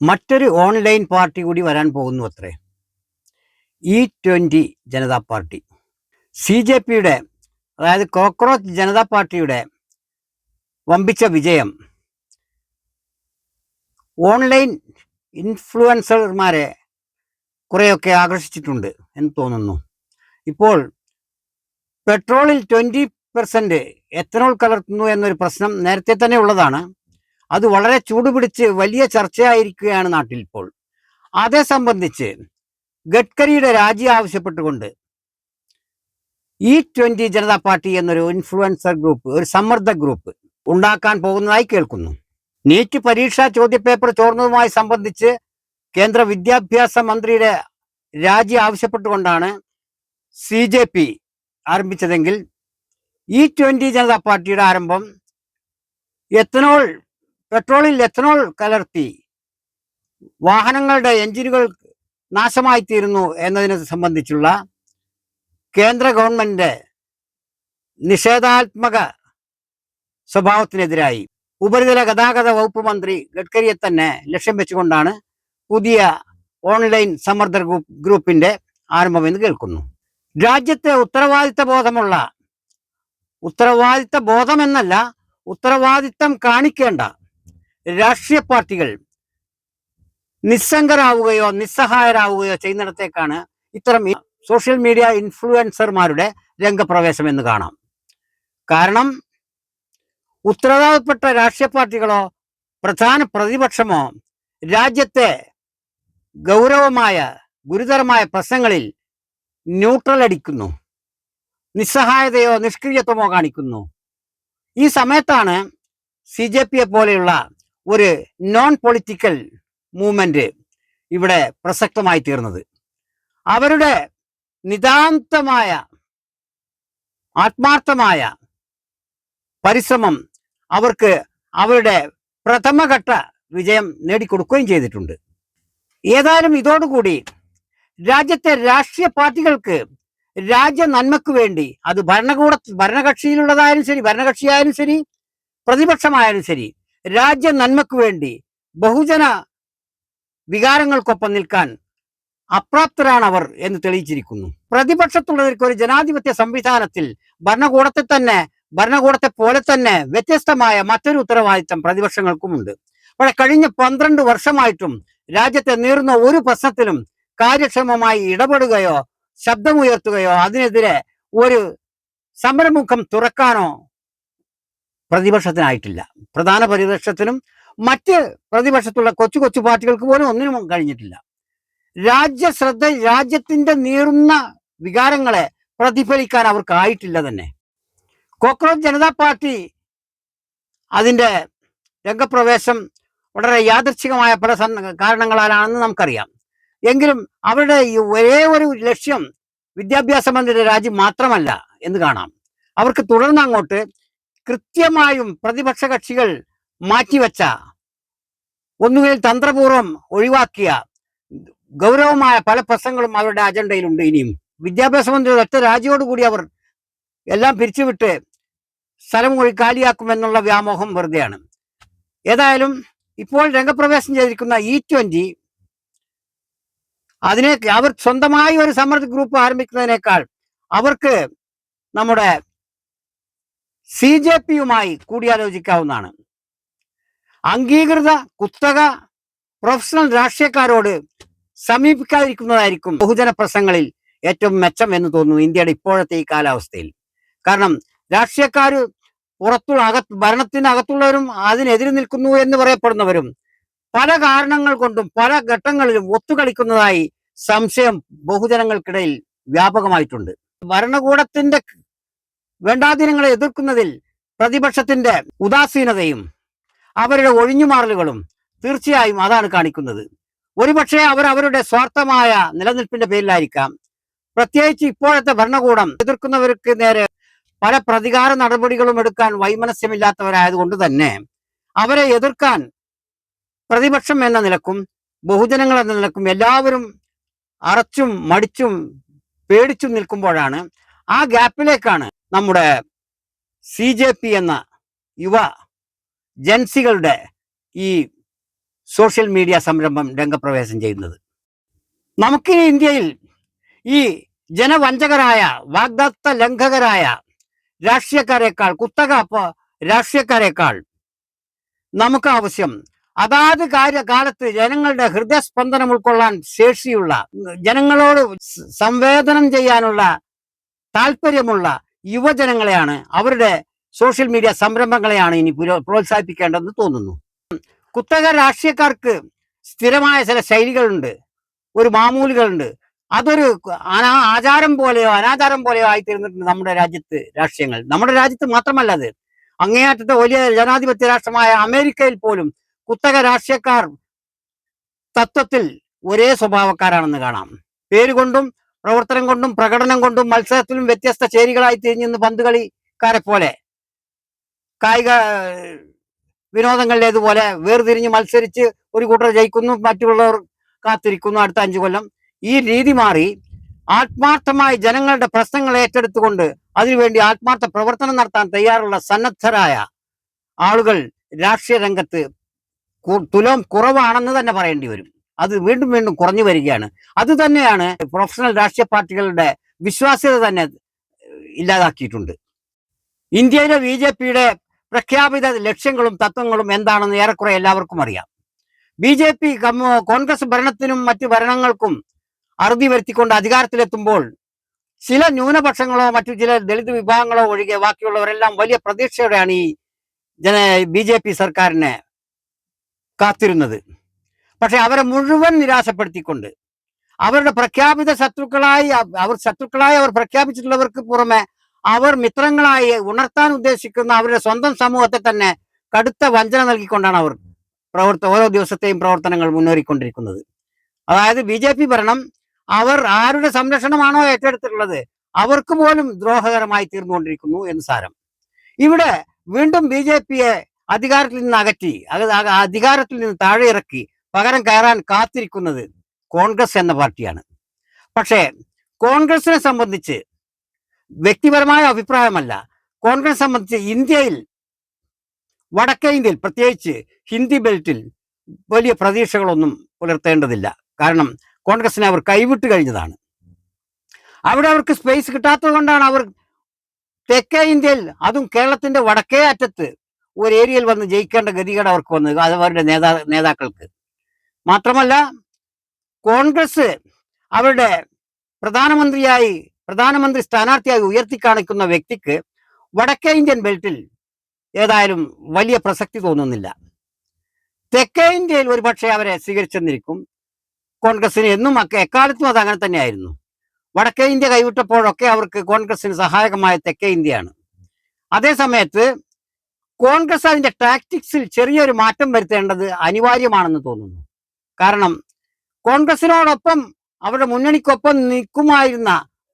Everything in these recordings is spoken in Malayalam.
മറ്റൊരു ഓൺലൈൻ പാർട്ടി കൂടി വരാൻ പോകുന്നു അത്രേ. E20 Janata party. CJPയുടെ, അതായത് കോക്രോച്ച് ജനതാ പാർട്ടിയുടെ വമ്പിച്ച വിജയം ഓൺലൈൻ ഇൻഫ്ലുവൻസർമാരെ കുറേയൊക്കെ ആകർഷിച്ചിട്ടുണ്ട് എന്ന് തോന്നുന്നു. ഇപ്പോൾ പെട്രോളിൽ 20% എത്തനോൾ കലർത്തുന്നു എന്നൊരു പ്രശ്നം നേരത്തെ തന്നെ ഉള്ളതാണ്. അത് വളരെ ചൂടുപിടിച്ച് വലിയ ചർച്ചയായിരിക്കുകയാണ് നാട്ടിൽ ഇപ്പോൾ. അതേ സംബന്ധിച്ച് ഗഡ്കരിയുടെ രാജി ആവശ്യപ്പെട്ടുകൊണ്ട് E20 ജനതാ പാർട്ടി എന്നൊരു ഇൻഫ്ലുവൻസർ ഗ്രൂപ്പ്, ഒരു സമ്മർദ്ദ ഗ്രൂപ്പ് ഉണ്ടാക്കാൻ പോകുന്നതായി കേൾക്കുന്നു. നീറ്റ് പരീക്ഷാ ചോദ്യപേപ്പർ ചോർന്നതുമായി സംബന്ധിച്ച് കേന്ദ്ര വിദ്യാഭ്യാസ മന്ത്രിയുടെ രാജി ആവശ്യപ്പെട്ടുകൊണ്ടാണ് CJP ആരംഭിച്ചതെങ്കിൽ E20 ജനതാ പാർട്ടിയുടെ ആരംഭം പെട്രോളിൽ എത്തനോൾ കലർത്തി വാഹനങ്ങളുടെ എഞ്ചിനുകൾ നാശമായിത്തീരുന്നു എന്നതിനെ സംബന്ധിച്ചുള്ള കേന്ദ്ര ഗവൺമെന്റിന്റെ നിഷേധാത്മക സ്വഭാവത്തിനെതിരായി ഉപരിതല ഗതാഗത വകുപ്പ് മന്ത്രി ഗഡ്കരിയെ തന്നെ ലക്ഷ്യം വെച്ചുകൊണ്ടാണ് പുതിയ ഓൺലൈൻ സമ്മർദ്ദ ഗ്രൂപ്പിന്റെ ആരംഭമെന്ന് കേൾക്കുന്നു. രാജ്യത്തെ ഉത്തരവാദിത്തം കാണിക്കേണ്ട രാഷ്ട്രീയ പാർട്ടികൾ നിസ്സംഗരാവുകയോ നിസ്സഹായരാവുകയോ ചെയ്യുന്നിടത്തേക്കാണ് ഇത്തരം സോഷ്യൽ മീഡിയ ഇൻഫ്ലുവൻസർമാരുടെ രംഗപ്രവേശം എന്ന് കാണാം. കാരണം ഉത്തരവാദപ്പെട്ട രാഷ്ട്രീയ പാർട്ടികളോ പ്രധാന പ്രതിപക്ഷമോ രാജ്യത്തെ ഗുരുതരമായ പ്രശ്നങ്ങളിൽ ന്യൂട്രൽ അടിക്കുന്നു, നിസ്സഹായതയോ നിഷ്ക്രിയത്വമോ കാണിക്കുന്നു. ഈ സമയത്താണ് CJPയെ പോലെയുള്ള ഒരു നോൺ പൊളിറ്റിക്കൽ മൂവ്മെന്റ് ഇവിടെ പ്രസക്തമായി തീർന്നത്. അവരുടെ നിതാന്തമായ ആത്മാർത്ഥമായ പരിശ്രമം അവർക്ക് അവരുടെ പ്രഥമഘട്ട വിജയം നേടിക്കൊടുക്കുകയും ചെയ്തിട്ടുണ്ട്. ഏതായാലും ഇതോടുകൂടി രാജ്യത്തെ രാഷ്ട്രീയ പാർട്ടികൾക്ക് രാജ്യ നന്മയ്ക്ക് വേണ്ടി, അത് ഭരണകക്ഷിയായാലും ശരി പ്രതിപക്ഷമായാലും ശരി, രാജ്യ നന്മയ്ക്ക് വേണ്ടി ബഹുജന വികാരങ്ങൾക്കൊപ്പം നിൽക്കാൻ അപ്രാപ്തരാണ് അവർ എന്ന് തെളിയിച്ചിരിക്കുന്നു. പ്രതിപക്ഷത്തുള്ളവർക്ക് ഒരു ജനാധിപത്യ സംവിധാനത്തിൽ ഭരണകൂടത്തെ പോലെ തന്നെ വ്യത്യസ്തമായ മറ്റൊരു ഉത്തരവാദിത്തം പ്രതിപക്ഷങ്ങൾക്കുമുണ്ട്. പക്ഷേ കഴിഞ്ഞ 12 വർഷമായിട്ടും രാജ്യത്തെ നീറുന്ന ഒരു പ്രശ്നത്തിലും കാര്യക്ഷമമായി ഇടപെടുകയോ ശബ്ദമുയർത്തുകയോ അതിനെതിരെ ഒരു സമരമുഖം തുറക്കാനോ പ്രതിപക്ഷത്തിനായിട്ടില്ല. പ്രധാന പ്രതിപക്ഷത്തിനും മറ്റ് പ്രതിപക്ഷത്തുള്ള കൊച്ചു പാർട്ടികൾക്ക് പോലും ഒന്നിനും കഴിഞ്ഞിട്ടില്ല. രാജ്യത്തിന്റെ നീറുന്ന വികാരങ്ങളെ പ്രതിഫലിക്കാൻ അവർക്കായിട്ടില്ല തന്നെ. കോക്രോച്ച് ജനതാ പാർട്ടി അതിന്റെ രംഗപ്രവേശം വളരെ യാദൃച്ഛികമായ പല കാരണങ്ങളാലാണെന്ന് നമുക്കറിയാം. എങ്കിലും അവരുടെ ഈ ഒരേ ഒരു ലക്ഷ്യം വിദ്യാഭ്യാസ മന്ത്രിയുടെ രാജി മാത്രമല്ല എന്ന് കാണാം. അവർക്ക് തുടർന്ന് അങ്ങോട്ട് കൃത്യമായും പ്രതിപക്ഷ കക്ഷികൾ മാറ്റിവെച്ച, ഒന്നുകിൽ തന്ത്രപൂർവ്വം ഒഴിവാക്കിയ ഗൗരവമായ പല പ്രശ്നങ്ങളും അവരുടെ അജണ്ടയിലുണ്ട്. ഇനിയും വിദ്യാഭ്യാസ മന്ത്രിയുടെ ഒറ്റ രാജിയോടുകൂടി അവർ എല്ലാം പിരിച്ചുവിട്ട് സ്ഥലം കാലിയാക്കുമെന്നുള്ള വ്യാമോഹം വെറുതെയാണ്. ഏതായാലും ഇപ്പോൾ രംഗപ്രവേശം ചെയ്തിരിക്കുന്ന E20 അവർ സ്വന്തമായി ഒരു സമ്മർദ്ദ ഗ്രൂപ്പ് ആരംഭിക്കുന്നതിനേക്കാൾ അവർക്ക് നമ്മുടെ CJPയുമായി കൂടിയാലോചിക്കാവുന്നതാണ്. അംഗീകൃത കുത്തക പ്രൊഫഷണൽ രാഷ്ട്രീയക്കാരോട് സമീപിക്കാതിരിക്കുന്നതായിരിക്കും ബഹുജന പ്രശ്നങ്ങളിൽ ഏറ്റവും മെച്ചം എന്ന് തോന്നുന്നു ഇന്ത്യയുടെ ഇപ്പോഴത്തെ ഈ കാലാവസ്ഥയിൽ. കാരണം രാഷ്ട്രീയക്കാർ ഭരണത്തിനകത്തുള്ളവരും അതിനെതിരെ നിൽക്കുന്നു എന്ന് പറയപ്പെടുന്നവരും പല കാരണങ്ങൾ കൊണ്ടും പല ഘട്ടങ്ങളിലും ഒത്തുകളിക്കുന്നതായി സംശയം ബഹുജനങ്ങൾക്കിടയിൽ വ്യാപകമായിട്ടുണ്ട്. ഭരണകൂടത്തിന്റെ വേണ്ടാധീനങ്ങളെ എതിർക്കുന്നതിൽ പ്രതിപക്ഷത്തിന്റെ ഉദാസീനതയും അവരുടെ ഒഴിഞ്ഞുമാറലുകളും തീർച്ചയായും അതാണ് കാണിക്കുന്നത്. ഒരുപക്ഷെ അവരുടെ സ്വാർത്ഥമായ നിലനിൽപ്പിന്റെ പേരിലായിരിക്കാം. പ്രത്യേകിച്ച് ഇപ്പോഴത്തെ ഭരണകൂടം എതിർക്കുന്നവർക്ക് നേരെ പല പ്രതികാര നടപടികളും എടുക്കാൻ വൈമനസ്യമില്ലാത്തവരായതുകൊണ്ട് തന്നെ അവരെ എതിർക്കാൻ പ്രതിപക്ഷം എന്ന നിലക്കും ബഹുജനങ്ങൾ എന്ന നിലക്കും എല്ലാവരും അറച്ചും മടിച്ചും പേടിച്ചും നിൽക്കുമ്പോഴാണ് ആ ഗ്യാപ്പിലേക്കാണ് നമ്മുടെ CJP എന്ന യുവ ജൻസികളുടെ ഈ സോഷ്യൽ മീഡിയ സംരംഭം രംഗപ്രവേശം ചെയ്യുന്നത്. നമുക്ക് ഇന്ത്യയിൽ ഈ ജനവഞ്ചകരായ വാഗ്ദത്ത ലംഘകരായ രാഷ്ട്രീയക്കാരേക്കാൾ രാഷ്ട്രീയക്കാരേക്കാൾ നമുക്ക് ആവശ്യം അതാത് കാലത്ത് ജനങ്ങളുടെ ഹൃദയസ്പന്ദനം ഉൾക്കൊള്ളാൻ ശേഷിയുള്ള, ജനങ്ങളോട് സംവേദനം ചെയ്യാനുള്ള താല്പര്യമുള്ള യുവജനങ്ങളെയാണ്, അവരുടെ സോഷ്യൽ മീഡിയ സംരംഭങ്ങളെയാണ് ഇനി പ്രോത്സാഹിപ്പിക്കേണ്ടതെന്ന് തോന്നുന്നു. കുത്തക രാഷ്ട്രീയക്കാർക്ക് സ്ഥിരമായ ചില ശൈലികളുണ്ട്, ഒരു മാമൂലുകളുണ്ട്. അതൊരു ആചാരം പോലെയോ അനാചാരം പോലെയോ ആയിത്തീർന്നിട്ടുണ്ട് നമ്മുടെ രാജ്യത്ത് രാഷ്ട്രീയങ്ങൾ. നമ്മുടെ രാജ്യത്ത് മാത്രമല്ല, അത് അങ്ങേയറ്റത്തെ വലിയ ജനാധിപത്യ രാഷ്ട്രമായ അമേരിക്കയിൽ പോലും കുത്തക രാഷ്ട്രീയക്കാർ തത്വത്തിൽ ഒരേ സ്വഭാവക്കാരാണെന്ന് കാണാം. പേരുകൊണ്ടും പ്രവർത്തനം കൊണ്ടും പ്രകടനം കൊണ്ടും മത്സരത്തിലും വ്യത്യസ്ത ചേരികളായി തിരിഞ്ഞിന്ന് പന്തുകളിക്കാരെ പോലെ, കായിക വിനോദങ്ങളിലേതുപോലെ വേർതിരിഞ്ഞ് മത്സരിച്ച് ഒരു കൂട്ടർ ജയിക്കുന്നു, മറ്റുള്ളവർ കാത്തിരിക്കുന്നു അടുത്ത 5 കൊല്ലം. ഈ രീതി മാറി ആത്മാർത്ഥമായി ജനങ്ങളുടെ പ്രശ്നങ്ങൾ ഏറ്റെടുത്തുകൊണ്ട് അതിനുവേണ്ടി ആത്മാർത്ഥ പ്രവർത്തനം നടത്താൻ തയ്യാറുള്ള സന്നദ്ധരായ ആളുകൾ രാഷ്ട്രീയ രംഗത്ത് തുലോം കുറവാണെന്ന് തന്നെ പറയേണ്ടി വരും. അത് വീണ്ടും വീണ്ടും കുറഞ്ഞു വരികയാണ്. അത് തന്നെയാണ് പ്രൊഫഷണൽ രാഷ്ട്രീയ പാർട്ടികളുടെ വിശ്വാസ്യത തന്നെ ഇല്ലാതാക്കിയിട്ടുണ്ട്. ഇന്ത്യയിലെ BJPയുടെ പ്രഖ്യാപിത ലക്ഷ്യങ്ങളും തത്വങ്ങളും എന്താണെന്ന് ഏറെക്കുറെ എല്ലാവർക്കും അറിയാം. BJP കോൺഗ്രസ് ഭരണത്തിനും മറ്റു ഭരണങ്ങൾക്കും അറുതി വരുത്തിക്കൊണ്ട് അധികാരത്തിലെത്തുമ്പോൾ ചില ന്യൂനപക്ഷങ്ങളോ മറ്റു ചില ദളിത് വിഭാഗങ്ങളോ ഒഴികെ ബാക്കിയുള്ളവരെല്ലാം വലിയ പ്രതീക്ഷയോടെയാണ് ഈ BJP സർക്കാരിനെ കാത്തിരുന്നത്. പക്ഷെ അവരെ മുഴുവൻ നിരാശപ്പെടുത്തിക്കൊണ്ട് അവരുടെ പ്രഖ്യാപിത ശത്രുക്കളായി അവർ പ്രഖ്യാപിച്ചിട്ടുള്ളവർക്ക് പുറമെ അവർ മിത്രങ്ങളായി ഉണർത്താൻ ഉദ്ദേശിക്കുന്ന അവരുടെ സ്വന്തം സമൂഹത്തെ തന്നെ കടുത്ത വഞ്ചന നൽകിക്കൊണ്ടാണ് അവർ ഓരോ ദിവസത്തെയും പ്രവർത്തനങ്ങൾ മുന്നേറിക്കൊണ്ടിരിക്കുന്നത്. അതായത് BJP ഭരണം അവർ ആരുടെ സംരക്ഷണമാണോ ഏറ്റെടുത്തിട്ടുള്ളത് അവർക്ക് പോലും ദ്രോഹകരമായി തീർന്നുകൊണ്ടിരിക്കുന്നു എന്ന് സാരം. ഇവിടെ വീണ്ടും BJPയെ അധികാരത്തിൽ നിന്ന് അകറ്റി, അധികാരത്തിൽ നിന്ന് താഴെ ഇറക്കി പകരം കയറാൻ കാത്തിരിക്കുന്നത് കോൺഗ്രസ് എന്ന പാർട്ടിയാണ്. പക്ഷേ കോൺഗ്രസിനെ സംബന്ധിച്ച് വ്യക്തിപരമായ അഭിപ്രായമല്ല, കോൺഗ്രസ് സംബന്ധിച്ച് ഇന്ത്യയിൽ, വടക്കേ ഇന്ത്യയിൽ പ്രത്യേകിച്ച് ഹിന്ദി ബെൽറ്റിൽ വലിയ പ്രതീക്ഷകളൊന്നും പുലർത്തേണ്ടതില്ല. കാരണം കോൺഗ്രസിനെ അവർ കൈവിട്ട് കഴിഞ്ഞതാണ്. അവിടെ അവർക്ക് സ്പേസ് കിട്ടാത്തത് കൊണ്ടാണ് അവർ തെക്കേ ഇന്ത്യയിൽ, അതും കേരളത്തിന്റെ വടക്കേ അറ്റത്ത് ഒരു ഏരിയയിൽ വന്ന് ജയിക്കേണ്ട ഗതികേട് അവർക്ക് വന്നത്, അത് അവരുടെ നേതാക്കൾക്ക്. മാത്രമല്ല കോൺഗ്രസ് അവരുടെ പ്രധാനമന്ത്രി സ്ഥാനാർത്ഥിയായി ഉയർത്തിക്കാണിക്കുന്ന വ്യക്തിക്ക് വടക്കേ ഇന്ത്യൻ ബെൽറ്റിൽ ഏതായാലും വലിയ പ്രസക്തി തോന്നുന്നില്ല. തെക്കേ ഇന്ത്യയിൽ ഒരുപക്ഷെ അവരെ സ്വീകരിച്ചെന്നിരിക്കും. കോൺഗ്രസിന് എന്നും എക്കാലത്തും അത് അങ്ങനെ തന്നെയായിരുന്നു. വടക്കേ ഇന്ത്യ കൈവിട്ടപ്പോഴൊക്കെ അവർക്ക് കോൺഗ്രസിന് സഹായകമായ തെക്കേ ഇന്ത്യയാണ്. അതേ സമയത്ത് കോൺഗ്രസ് അതിന്റെ ടാക്ടിക്സിൽ ചെറിയൊരു മാറ്റം വരുത്തേണ്ടത് അനിവാര്യമാണെന്ന് തോന്നുന്നു. കാരണം കോൺഗ്രസിനോടൊപ്പം അവരുടെ മുന്നണിക്കൊപ്പം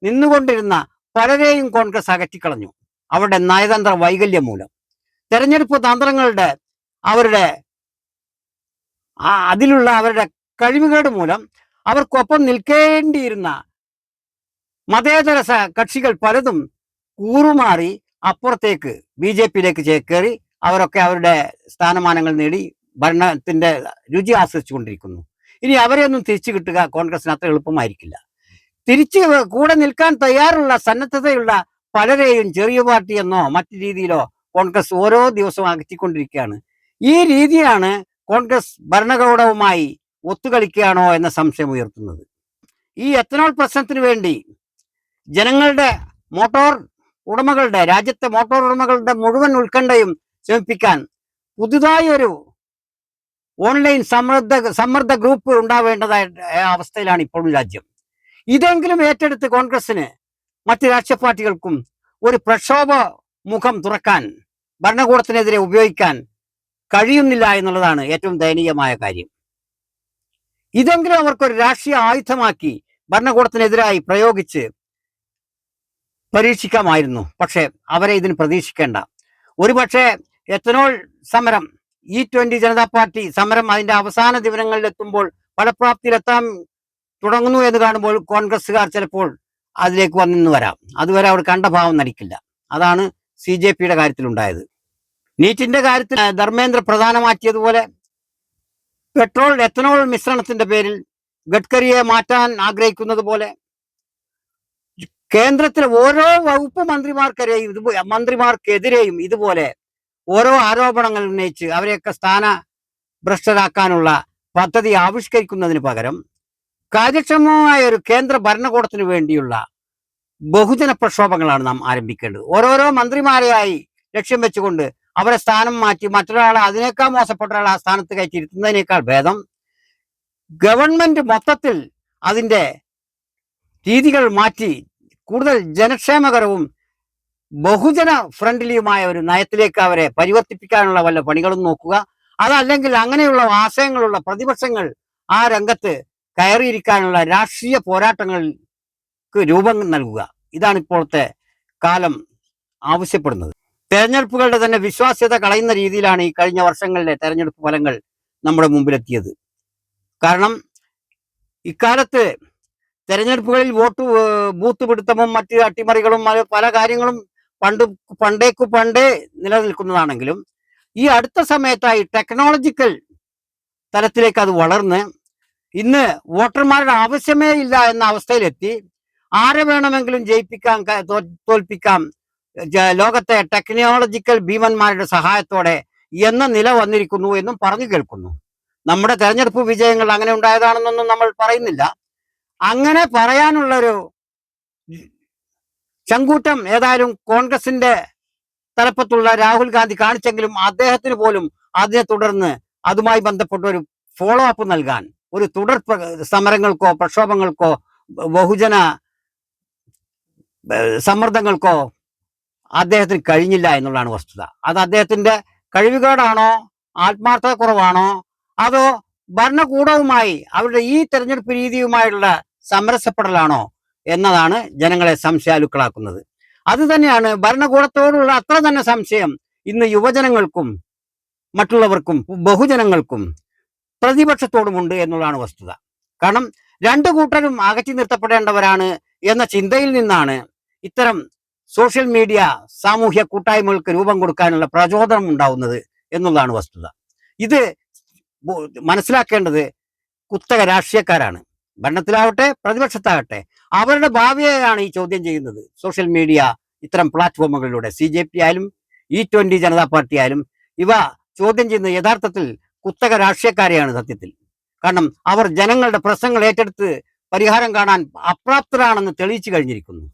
നിന്നുകൊണ്ടിരുന്ന പലരെയും കോൺഗ്രസ് അകറ്റിക്കളഞ്ഞു. അവരുടെ നയതന്ത്ര വൈകല്യം മൂലം, തെരഞ്ഞെടുപ്പ് തന്ത്രങ്ങളുടെ അവരുടെ കഴിവുകേട് മൂലം അവർക്കൊപ്പം നിൽക്കേണ്ടിയിരുന്ന മതേതര കക്ഷികൾ പലതും കൂറുമാറി അപ്പുറത്തേക്ക് BJPയിലേക്ക് ചേക്കേറി അവരൊക്കെ അവരുടെ സ്ഥാനമാനങ്ങൾ നേടി ഭരണത്തിന്റെ രുചി ആസ്വദിച്ചുകൊണ്ടിരിക്കുന്നു. ഇനി അവരെയൊന്നും തിരിച്ചു കിട്ടുക കോൺഗ്രസിന് അത്ര എളുപ്പമായിരിക്കില്ല. തിരിച്ച് കൂടെ നിൽക്കാൻ തയ്യാറുള്ള സന്നദ്ധതയുള്ള പലരെയും ചെറിയ പാർട്ടി എന്നോ മറ്റു രീതിയിലോ കോൺഗ്രസ് ഓരോ ദിവസവും അകറ്റിക്കൊണ്ടിരിക്കുകയാണ്. ഈ രീതിയാണ് കോൺഗ്രസ് ഭരണകൂടവുമായി ഒത്തുകളിക്കുകയാണോ എന്ന സംശയം ഉയർത്തുന്നത്. ഈ എത്തനോൾ പ്രശ്നത്തിന് വേണ്ടി ജനങ്ങളുടെ രാജ്യത്തെ മോട്ടോർ ഉടമകളുടെ മുഴുവൻ ഉത്കണ്ഠയും ശമിപ്പിക്കാൻ പുതുതായി ഒരു ഓൺലൈൻ സമ്മർദ്ദ ഗ്രൂപ്പ് ഉണ്ടാവേണ്ടതായ അവസ്ഥയിലാണ് ഇപ്പോഴും രാജ്യം. ഇതെങ്കിലും ഏറ്റെടുത്ത് കോൺഗ്രസിന് മറ്റ് രാഷ്ട്രീയ പാർട്ടികൾക്കും ഒരു പ്രക്ഷോഭ മുഖം തുറക്കാൻ, ഭരണകൂടത്തിനെതിരെ ഉപയോഗിക്കാൻ കഴിയുന്നില്ല എന്നുള്ളതാണ് ഏറ്റവും ദയനീയമായ കാര്യം. ഇതെങ്കിലും അവർക്കൊരു രാഷ്ട്രീയ ആയുധമാക്കി ഭരണകൂടത്തിനെതിരായി പ്രയോഗിച്ച് പരീക്ഷിക്കാമായിരുന്നു. പക്ഷെ അവരെ ഇതിന് പ്രതീക്ഷിക്കേണ്ട. ഒരുപക്ഷെ എത്തനോൾ സമരം, E20 ജനതാ പാർട്ടി സമരം അതിന്റെ അവസാന ദിവസങ്ങളിലെത്തുമ്പോൾ ഫലപ്രാപ്തിയിലെത്താൻ തുടങ്ങുന്നു എന്ന് കാണുമ്പോൾ കോൺഗ്രസ്സുകാർ ചിലപ്പോൾ അതിലേക്ക് വന്നു വരാം. അതുവരെ അവർ കണ്ട ഭാവം നടിക്കില്ല. അതാണ് CJPയുടെ കാര്യത്തിലുണ്ടായത്. നീറ്റിന്റെ കാര്യത്തിൽ ധർമ്മേന്ദ്ര പ്രധാനമാക്കിയതുപോലെ പെട്രോൾ എത്തനോൾ മിശ്രണത്തിന്റെ പേരിൽ ഗഡ്കരിയെ മാറ്റാൻ ആഗ്രഹിക്കുന്നത് പോലെ കേന്ദ്രത്തിലെ ഓരോ വകുപ്പ് മന്ത്രിമാർക്കെതിരെയും ഇതുപോലെ ഓരോ ആരോപണങ്ങൾ ഉന്നയിച്ച് അവരെയൊക്കെ സ്ഥാനഭ്രഷ്ടരാക്കാനുള്ള പദ്ധതി ആവിഷ്കരിക്കുന്നതിന് പകരം കാര്യക്ഷമമായ ഒരു കേന്ദ്ര ഭരണകൂടത്തിന് വേണ്ടിയുള്ള ബഹുജന പ്രക്ഷോഭങ്ങളാണ് നാം ആരംഭിക്കേണ്ടത്. ഓരോരോ മന്ത്രിമാരെയായി ലക്ഷ്യം വെച്ചുകൊണ്ട് അവരെ സ്ഥാനം മാറ്റി മറ്റൊരാളെ അതിനേക്കാൾ മോശപ്പെട്ട ഒരാളെ ആ സ്ഥാനത്ത് കയറ്റിയിരുത്തുന്നതിനേക്കാൾ ഭേദം ഗവൺമെന്റ് മൊത്തത്തിൽ അതിൻ്റെ രീതികൾ മാറ്റി കൂടുതൽ ജനക്ഷേമകരവും ബഹുജന ഫ്രണ്ട്ലിയുമായ ഒരു നയത്തിലേക്ക് അവരെ പരിവർത്തിപ്പിക്കാനുള്ള വല്ല പണികളും നോക്കുക. അതല്ലെങ്കിൽ അങ്ങനെയുള്ള ആശയങ്ങളുള്ള പ്രതിപക്ഷങ്ങൾ ആ രംഗത്ത് കയറിയിരിക്കാനുള്ള രാഷ്ട്രീയ പോരാട്ടങ്ങൾക്ക് രൂപം നൽകുക. ഇതാണ് ഇപ്പോഴത്തെ കാലം ആവശ്യപ്പെടുന്നത്. തെരഞ്ഞെടുപ്പുകളുടെ തന്നെ വിശ്വാസ്യത കളയുന്ന രീതിയിലാണ് ഈ കഴിഞ്ഞ വർഷങ്ങളിലെ തെരഞ്ഞെടുപ്പ് ഫലങ്ങൾ നമ്മുടെ മുമ്പിലെത്തിയത്. കാരണം ഇക്കാലത്ത് തെരഞ്ഞെടുപ്പുകളിൽ ബൂത്ത് പിടുത്തവും മറ്റ് അട്ടിമറികളും പല കാര്യങ്ങളും പണ്ടേ നിലനിൽക്കുന്നതാണെങ്കിലും ഈ അടുത്ത സമയത്തായി ടെക്നോളജിക്കൽ തലത്തിലേക്ക് അത് വളർന്ന് ഇന്ന് വോട്ടർമാരുടെ ആവശ്യമേ ഇല്ല എന്ന അവസ്ഥയിലെത്തി. ആരെ വേണമെങ്കിലും ജയിപ്പിക്കാം, തോൽപ്പിക്കാം ലോകത്തെ ടെക്നോളജിക്കൽ ഭീമന്മാരുടെ സഹായത്തോടെ എന്ന നില വന്നിരിക്കുന്നു എന്നും പറഞ്ഞു കേൾക്കുന്നു. നമ്മുടെ തെരഞ്ഞെടുപ്പ് വിജയങ്ങൾ അങ്ങനെ ഉണ്ടായതാണെന്നൊന്നും നമ്മൾ പറയുന്നില്ല. അങ്ങനെ പറയാനുള്ളൊരു ചങ്കൂറ്റം ഏതായാലും കോൺഗ്രസിന്റെ തലപ്പത്തുള്ള രാഹുൽ ഗാന്ധി കാണിച്ചെങ്കിലും അദ്ദേഹത്തിന് പോലും അതിനെ തുടർന്ന് അതുമായി ബന്ധപ്പെട്ട ഒരു ഫോളോ അപ്പ് നൽകാൻ, ഒരു തുടർ സമരങ്ങൾക്കോ പ്രക്ഷോഭങ്ങൾക്കോ ബഹുജന സമ്മർദ്ദങ്ങൾക്കോ അദ്ദേഹത്തിന് കഴിഞ്ഞില്ല എന്നുള്ളതാണ് വസ്തുത. അത് അദ്ദേഹത്തിന്റെ കഴിവുകേടാണോ, ആത്മാർത്ഥത കുറവാണോ, അതോ ഭരണകൂടവുമായി അവരുടെ ഈ തെരഞ്ഞെടുപ്പ് രീതിയുമായുള്ള സമരസപ്പെടലാണോ എന്നതാണ് ജനങ്ങളെ സംശയാലുക്കളാക്കുന്നത്. അത് തന്നെയാണ് ഭരണകൂടത്തോടുള്ള അത്ര തന്നെ സംശയം ഇന്ന് യുവജനങ്ങൾക്കും മറ്റുള്ളവർക്കും ബഹുജനങ്ങൾക്കും പ്രതിപക്ഷത്തോടുമുണ്ട് എന്നുള്ളതാണ് വസ്തുത. കാരണം രണ്ടു കൂട്ടരും അകറ്റി നിർത്തപ്പെടേണ്ടവരാണ് എന്ന ചിന്തയിൽ നിന്നാണ് ഇത്തരം സോഷ്യൽ മീഡിയ സാമൂഹ്യ കൂട്ടായ്മകൾക്ക് രൂപം കൊടുക്കാനുള്ള പ്രചോദനം ഉണ്ടാവുന്നത് എന്നുള്ളതാണ് വസ്തുത. ഇത് മനസ്സിലാക്കേണ്ടത് കുത്തക രാഷ്ട്രീയക്കാരാണ്. ഭരണത്തിലാവട്ടെ പ്രതിപക്ഷത്താകട്ടെ അവരുടെ ഭാവിയെയാണ് ഈ ചോദ്യം ചെയ്യുന്നത്. സോഷ്യൽ മീഡിയ ഇത്തരം പ്ലാറ്റ്ഫോമുകളിലൂടെ CJP ആയാലും E20 ജനതാ പാർട്ടി ആയാലും ഇവ ചോദ്യം ചെയ്യുന്നത് യഥാർത്ഥത്തിൽ കുത്തക രാഷ്ട്രീയക്കാരെയാണ് സത്യത്തിൽ. കാരണം അവർ ജനങ്ങളുടെ പ്രശ്നങ്ങൾ ഏറ്റെടുത്ത് പരിഹാരം കാണാൻ അപ്രാപ്തരാണെന്ന് തെളിയിച്ചു കഴിഞ്ഞിരിക്കുന്നു.